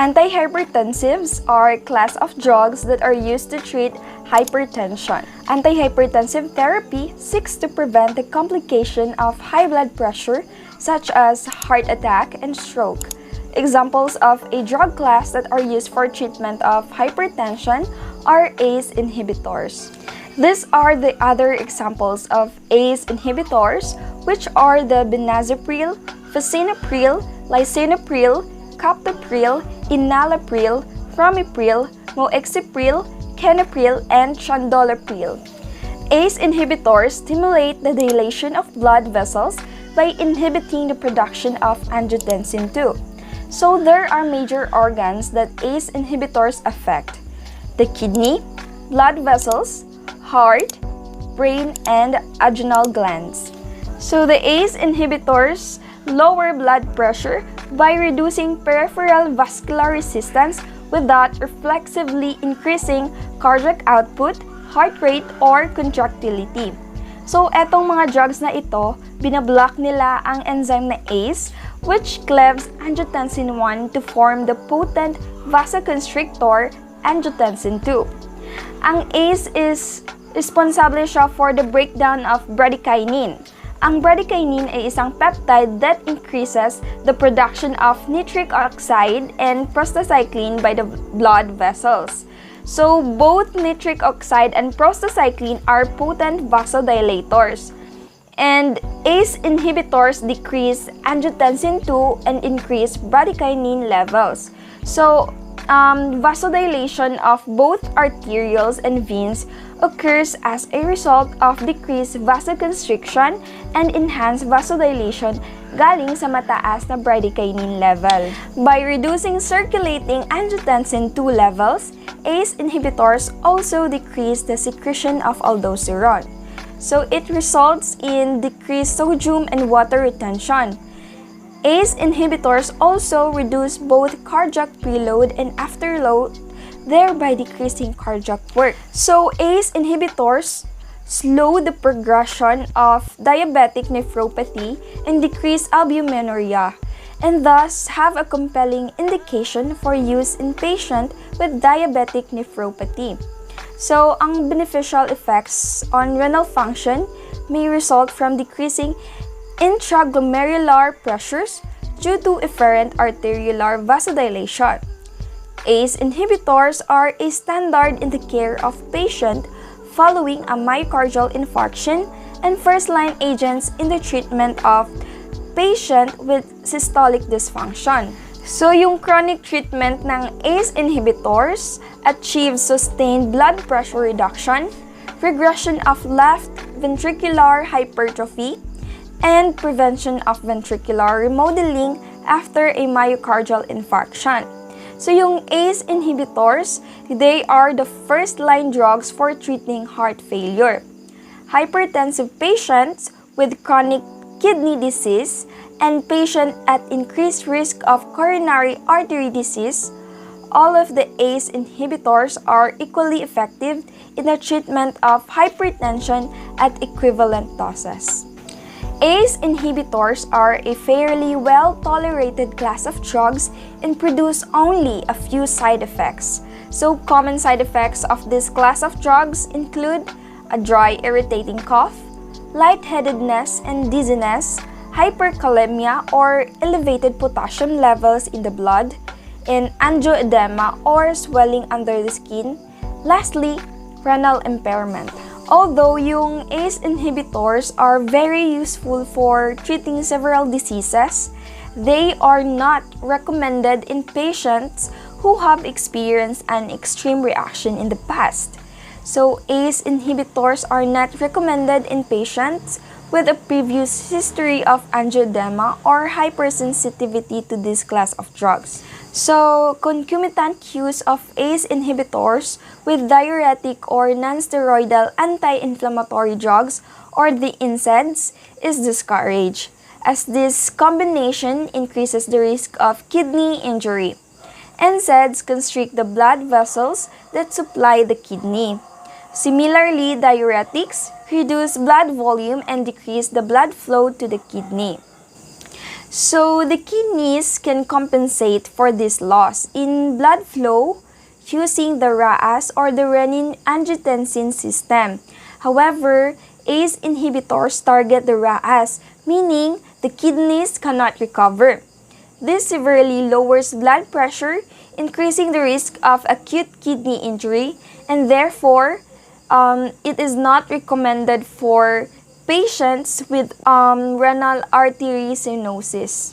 Antihypertensives are a class of drugs that are used to treat hypertension. Antihypertensive therapy seeks to prevent the complication of high blood pressure such as heart attack and stroke. Examples of a drug class that are used for treatment of hypertension are ACE inhibitors. These are the other examples of ACE inhibitors, which are the benazepril, fasinapril, lisinopril, captopril, enalapril, ramipril, moexipril, kenapril, and chandolapril. ACE inhibitors stimulate the dilation of blood vessels by inhibiting the production of angiotensin II. So there are major organs that ACE inhibitors affect: the kidney, blood vessels, heart, brain, and adrenal glands. So the ACE inhibitors lower blood pressure by reducing peripheral vascular resistance without reflexively increasing cardiac output, heart rate, or contractility. So, etong mga drugs na ito, binablock nila ang enzyme na ACE, which cleaves angiotensin I to form the potent vasoconstrictor angiotensin II. Ang ACE is responsable siya for the breakdown of bradykinin. Ang bradykinin ay isang peptide that increases the production of nitric oxide and prostacyclin by the blood vessels. So, both nitric oxide and prostacyclin are potent vasodilators. And ACE inhibitors decrease angiotensin II and increase bradykinin levels. So, vasodilation of both arterioles and veins occurs as a result of decreased vasoconstriction and enhanced vasodilation galing sa mataas na bradykinin level. By reducing circulating angiotensin II levels, ACE inhibitors also decrease the secretion of aldosterone. So it results in decreased sodium and water retention. ACE inhibitors also reduce both cardiac preload and afterload, thereby decreasing cardiac work. So ACE inhibitors slow the progression of diabetic nephropathy and decrease albuminuria, and thus have a compelling indication for use in patients with diabetic nephropathy. So, ang beneficial effects on renal function may result from decreasing intraglomerular pressures due to efferent arteriolar vasodilation. ACE inhibitors are a standard in the care of patients following a myocardial infarction and first-line agents in the treatment of patients with systolic dysfunction. So, yung chronic treatment ng ACE inhibitors achieves sustained blood pressure reduction, regression of left ventricular hypertrophy, and prevention of ventricular remodeling after a myocardial infarction. So, yung ACE inhibitors, they are the first-line drugs for treating heart failure. Hypertensive patients with chronic kidney disease and patients at increased risk of coronary artery disease, all of the ACE inhibitors are equally effective in the treatment of hypertension at equivalent doses. ACE inhibitors are a fairly well-tolerated class of drugs and produce only a few side effects. So, common side effects of this class of drugs include a dry, irritating cough, lightheadedness and dizziness, hyperkalemia or elevated potassium levels in the blood, and angioedema or swelling under the skin. Lastly, renal impairment. Although yung ACE inhibitors are very useful for treating several diseases, they are not recommended in patients who have experienced an extreme reaction in the past. So, ACE inhibitors are not recommended in patients with a previous history of angioedema or hypersensitivity to this class of drugs. So, concomitant use of ACE inhibitors with diuretic or non-steroidal anti-inflammatory drugs or the NSAIDs is discouraged, as this combination increases the risk of kidney injury. NSAIDs constrict the blood vessels that supply the kidney. Similarly, diuretics reduce blood volume and decrease the blood flow to the kidney. So the kidneys can compensate for this loss in blood flow using the RAAS or the renin-angiotensin system. However, ACE inhibitors target the RAAS, meaning the kidneys cannot recover. This severely lowers blood pressure, increasing the risk of acute kidney injury, and therefore, it is not recommended for patients with renal artery stenosis.